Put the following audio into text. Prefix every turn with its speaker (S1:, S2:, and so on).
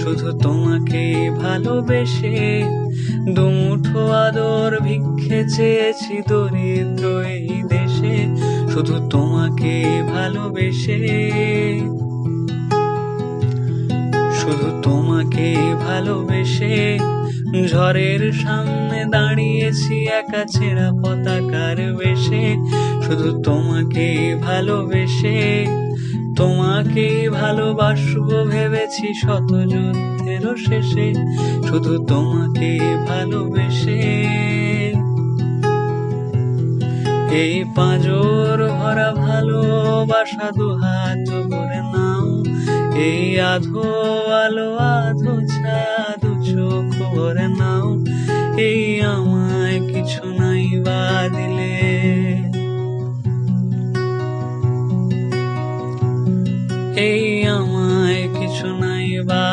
S1: শুধু তোমাকে ভালোবেসে। দুমুঠো আদর ভিক্ষে চেয়েছি দরিদ্র এই দেশে, শুধু তোমাকে ভালোবেসে। শুধু তোমাকে ভালোবেসে ঝড়ের সামনে দাঁড়িয়েছি একা ছেঁড়া পতাকার বেশে, শুধু তোমাকে ভালোবেসে। তোমাকে ভালোবাসবো ভেবেছি শত যুদ্ধের শেষে, শুধু তোমাকে ভালোবেসে। এই পাঁজর ভরা ভালোবাসা দুহাত ভরে নাও, এই আধো আলো আধো ছাদ চোখ ভরে নাও। এই আমায় কিছু নাই বা দিলে, এই আমায় কিছু নাই বা